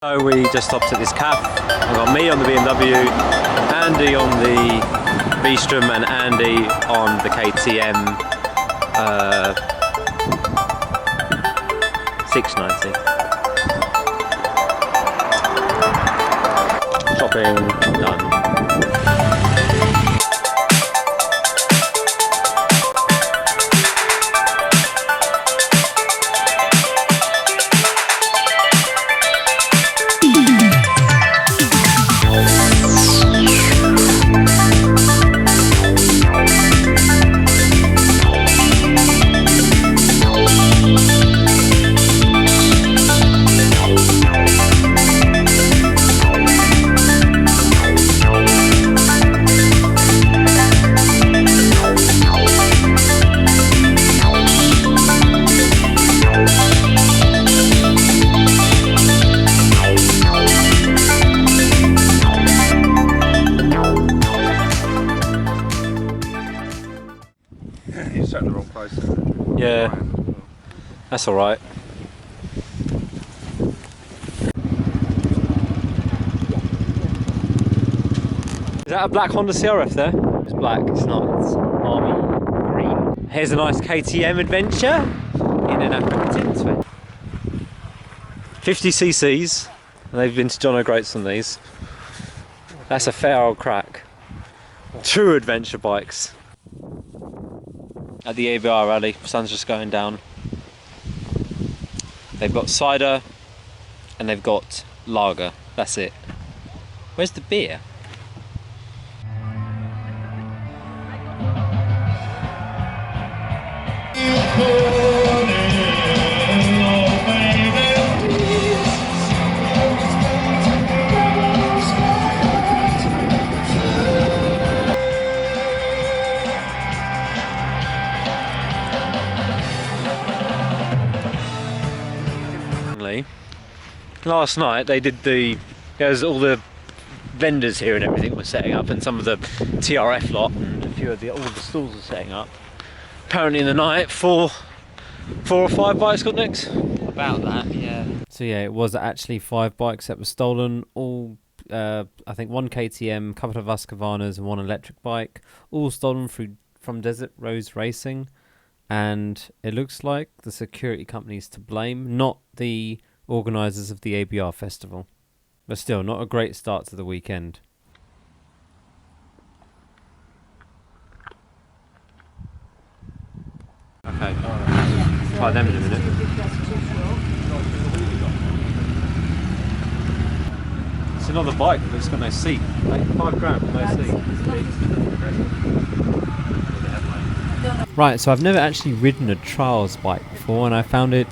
So we just stopped at this cafe. I've got me on the BMW, Andy on the V-Strom and Andy on the KTM 690. Shopping done. You set the wrong place. Yeah, that's alright. Is that a black Honda CRF there? It's black, it's not, it's army green. Here's a nice KTM adventure in an African tint. 50 cc's, and they've been to John O'Groats on these. That's a fair old crack. True adventure bikes. At the ABR rally, sun's just going down. They've got cider and they've got lager. That's it. Where's the beer? Last night they did there's all the vendors here and everything were setting up, and some of the TRF lot and a few of all the stalls are setting up. Apparently in the night four or five bikes got nicked. About that, yeah. So yeah, it was actually 5 bikes that were stolen, all I think 1 KTM, a couple of Husqvarnas and 1 electric bike, all stolen from Desert Rose Racing, and it looks like the security company's to blame, not the organisers of the ABR Festival. But still, not a great start to the weekend. Okay, try them in a minute. It's another bike, but it's got no seat. Like £5 with no seat. Right, so I've never actually ridden a trials bike before, and I found it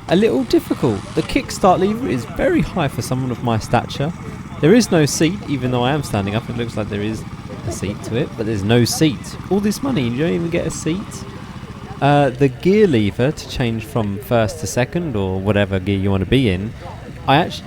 a little difficult. The kickstart lever is very high for someone of my stature. There is no seat, even though I am standing up. It looks like there is a seat to it, but there's no seat. All this money, you don't even get a seat. The gear lever to change from first to second, or whatever gear you want to be in,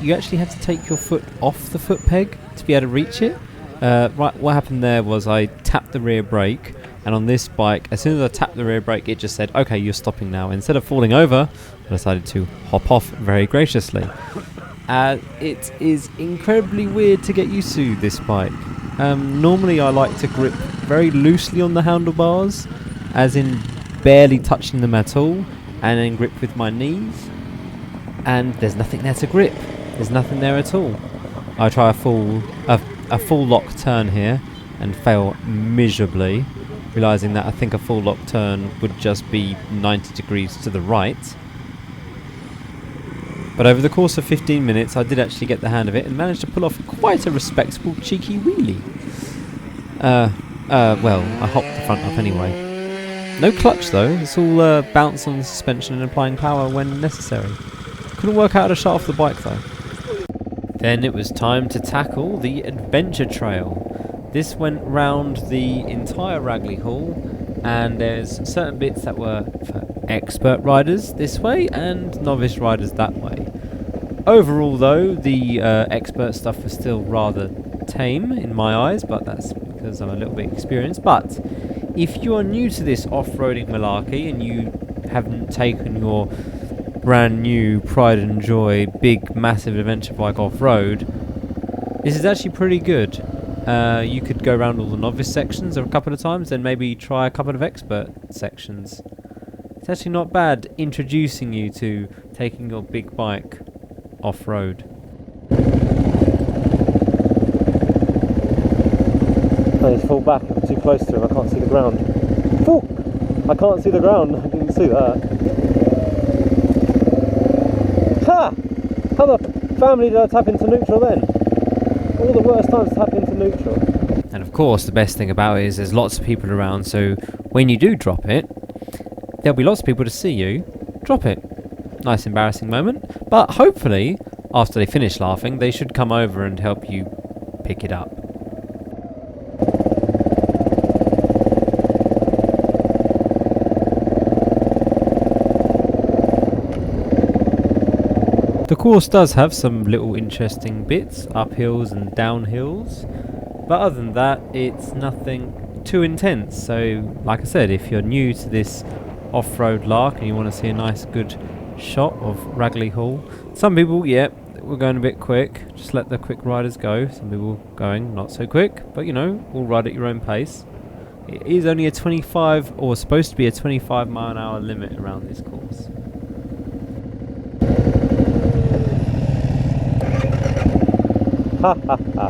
you actually have to take your foot off the foot peg to be able to reach it. Right, what happened there was I tapped the rear brake, and on this bike, as soon as I tapped the rear brake, it just said, okay, you're stopping now. Instead of falling over, I decided to hop off very graciously. It is incredibly weird to get used to, this bike. Normally I like to grip very loosely on the handlebars, as in barely touching them at all, and then grip with my knees. And there's nothing there to grip. There's nothing there at all. I try a full lock turn here and fail miserably, realising that I think a full lock turn would just be 90 degrees to the right. But over the course of 15 minutes I did actually get the hand of it and managed to pull off quite a respectable cheeky wheelie. Well, I hopped the front up anyway. No clutch though, it's all bounce on the suspension and applying power when necessary. Couldn't work out how to shut off the bike though. Then it was time to tackle the adventure trail. This went round the entire Ragley Hall, and there's certain bits that were for expert riders this way and novice riders that way. Overall though, the expert stuff was still rather tame in my eyes, but that's because I'm a little bit experienced. But if you are new to this off-roading malarkey and you haven't taken your brand new pride and joy big massive adventure bike off-road, this is actually pretty good. You could go around all the novice sections a couple of times, then maybe try a couple of expert sections. It's actually not bad introducing you to taking your big bike off-road. I just fall back, I'm too close to him, I can't see the ground. Fuck! I can't see the ground, I didn't see that. Ha! How the family did I tap into neutral then? All the worst times to tap into neutral. And of course, the best thing about it is there's lots of people around, so when you do drop it, there'll be lots of people to see you drop it. Nice embarrassing moment, but hopefully, after they finish laughing, they should come over and help you pick it up. The course does have some little interesting bits, uphills and downhills, but other than that it's nothing too intense. So like I said, if you're new to this off-road lark and you want to see a nice good shot of Ragley Hall, some people, yeah, we're going a bit quick, just let the quick riders go. Some people going not so quick, but you know, all ride at your own pace. It is only a 25, or supposed to be a 25 mile an hour limit around this course. Ha ha ha.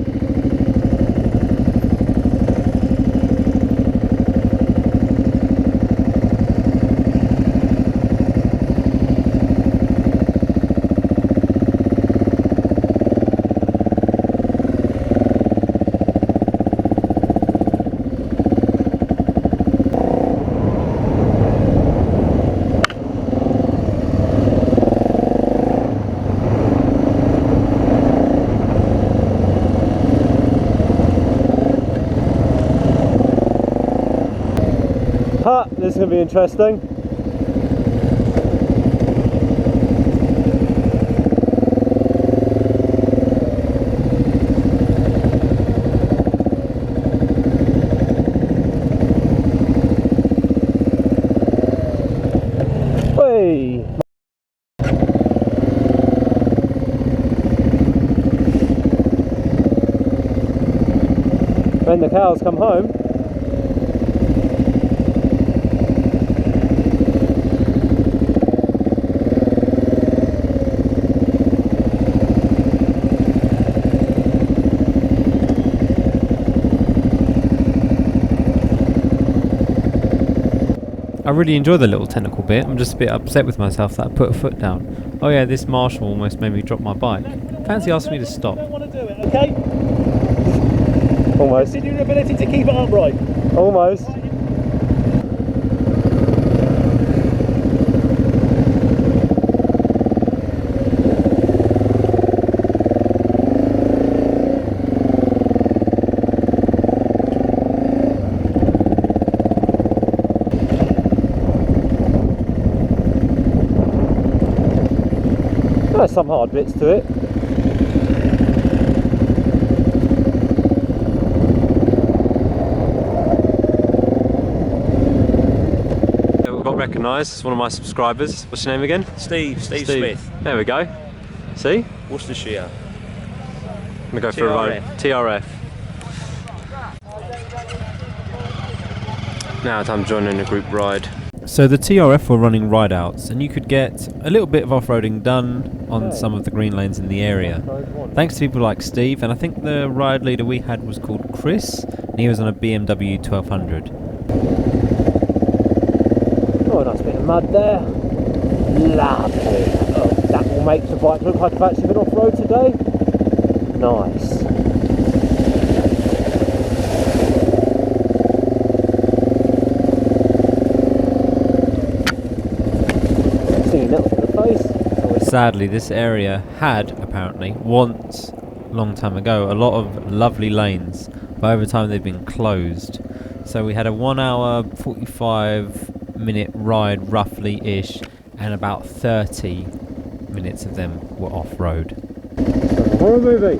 This is going to be interesting. Hey. When the cows come home, I really enjoy the little tentacle bit. I'm just a bit upset with myself that I put a foot down. Oh yeah, this marshal almost made me drop my bike. Fancy asked me to stop. I don't want to do it, okay? Almost. Consider your ability to keep it upright. Almost. There's some hard bits to it. We got recognised. It's one of my subscribers. What's your name again? Steve Smith. There we go. See? Worcestershire. I'm gonna go for a ride. TRF. Now time to join in a group ride. So the TRF were running ride outs, and you could get a little bit of off-roading done on some of the green lanes in the area. Thanks to people like Steve, and I think the ride leader we had was called Chris, and he was on a BMW 1200. Oh, a nice bit of mud there. Lovely. Oh, that will make the bike look like I've actually been off-road today. Nice. Sadly, this area had, apparently, once, a long time ago, a lot of lovely lanes, but over time they've been closed. So we had a 1 hour, 45 minute ride, roughly-ish, and about 30 minutes of them were off-road. Horror movie!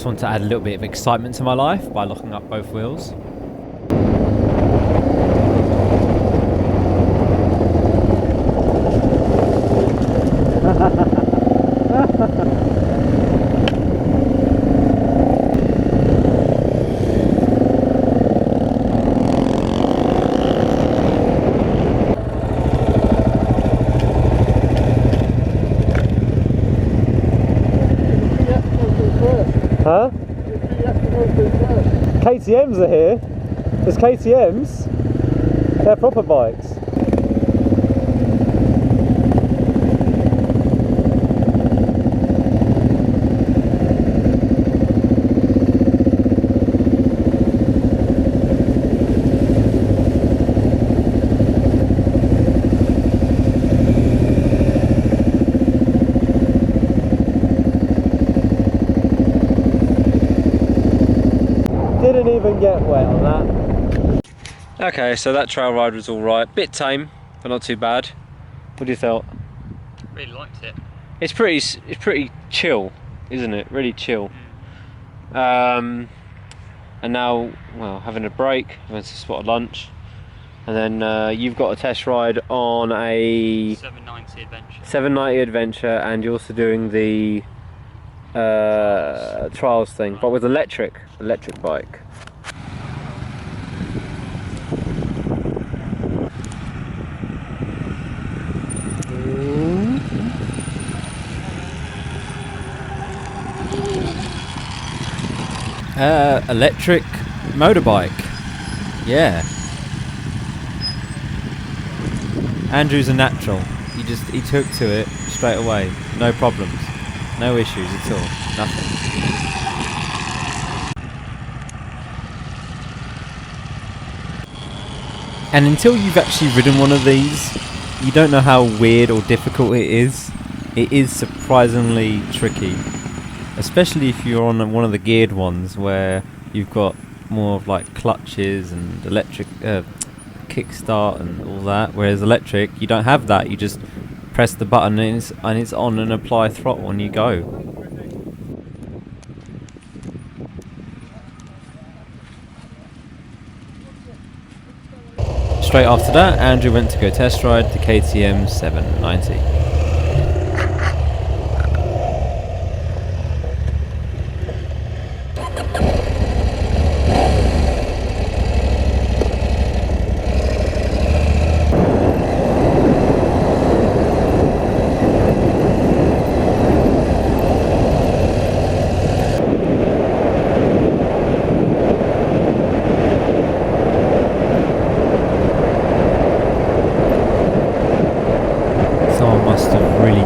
just want to add a little bit of excitement to my life by locking up both wheels. Huh? KTMs are here. There's KTMs. They're proper bikes. Didn't even get wet on that. Okay, so that trail ride was alright. Bit tame, but not too bad. What do you thought? Really liked it. It's pretty chill, isn't it? Really chill. And now, well, having a break, went to spot a lunch, and then you've got a test ride on a 790 Adventure. 790 Adventure, and you're also doing the trials thing, but with electric bike. Electric motorbike, yeah. Andrew's a natural. He took to it straight away, no problems. No issues at all, nothing. And until you've actually ridden one of these, you don't know how weird or difficult it is. It is surprisingly tricky, especially if you're on one of the geared ones where you've got more of like clutches and electric kickstart and all that, whereas electric, you don't have that. You just press the button and it's on and apply throttle and you go. Straight after that, Andrew went to go test ride the KTM 790.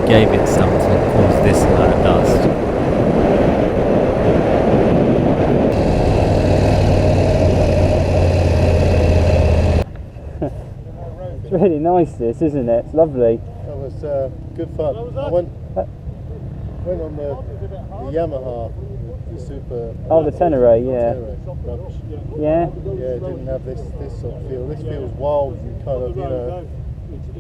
Gave it something to cause this amount of dust. It's really nice this, isn't it? It's lovely. That was good fun. I went on the Yamaha, the Super... Oh, the Tenere, yeah. Rubbish. Yeah? Yeah, it didn't have this sort of feel. This feels wild and kind of, you know,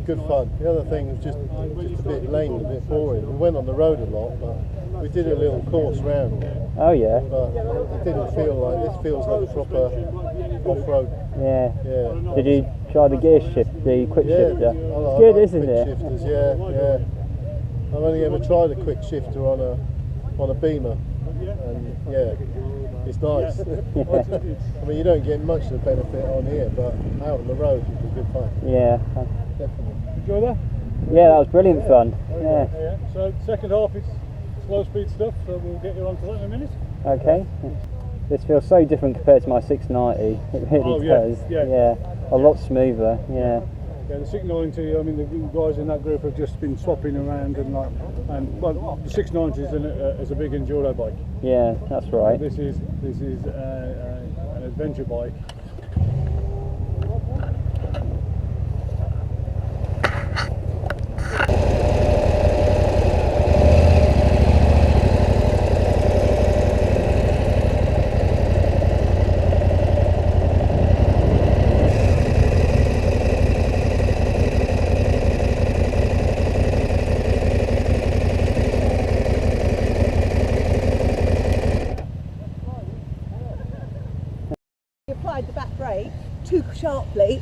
good fun. The other thing was just a bit lame, a bit boring. We went on the road a lot, but we did a little course round. Oh yeah. But it didn't feel like, this feels like a proper off-road. Yeah. Yeah. Did you try the gear shift, the quick shifter? I It's good, like isn't quick it? Shifters, yeah. I've only ever tried a quick shifter on a Beamer, and yeah, it's nice. I mean, you don't get much of the benefit on here, but out on the road it was good fun. Yeah. Definitely. Enjoy that? Yeah, that was brilliant fun. Yeah. So second half is slow speed stuff, so we'll get you onto that in a minute. Okay. This feels so different compared to my 690. It really does. Yeah. A lot smoother. Yeah. Yeah, the 690. I mean, the guys in that group have just been swapping around and well, the 690 is a big enduro bike. Yeah, that's right. This is an adventure bike.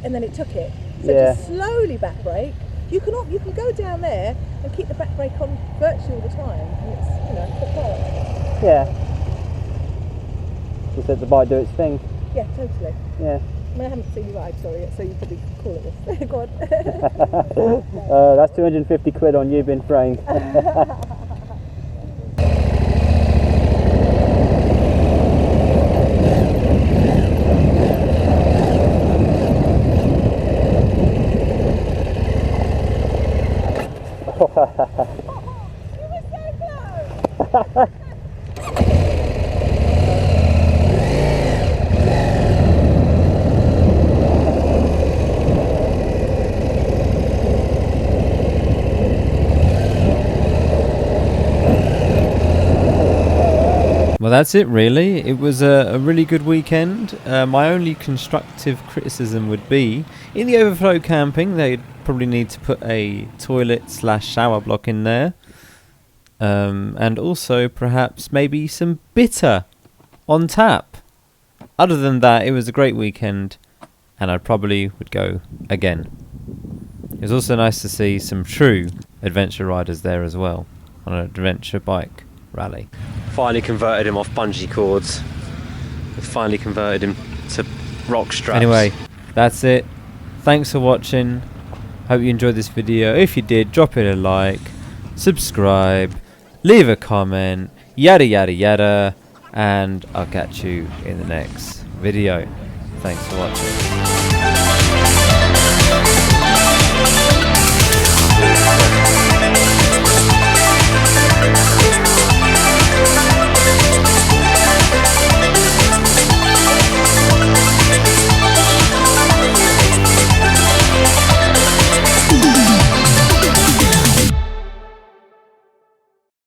and then it took it. So Yeah. to slowly back brake, you can go down there and keep the back brake on virtually all the time, and it's quite quiet. Yeah. Just let the bike do its thing. Yeah, totally. Yeah. I mean, I haven't seen you ride, sorry, so you probably call it this. Go on. That's 250 quid on you being framed. Well, that's it really. It was a really good weekend. My only constructive criticism would be, in the overflow camping, they'd probably need to put a toilet/shower block in there. And also perhaps maybe some bitter on tap. Other than that, it was a great weekend, and I probably would go again. It was also nice to see some true adventure riders there as well, on an adventure bike rally. Finally converted him off bungee cords. Finally converted him to rock straps. Anyway, that's it. Thanks for watching. Hope you enjoyed this video. If you did, drop it a like, subscribe, leave a comment, yada yada yada, and I'll catch you in the next video. Thanks for watching.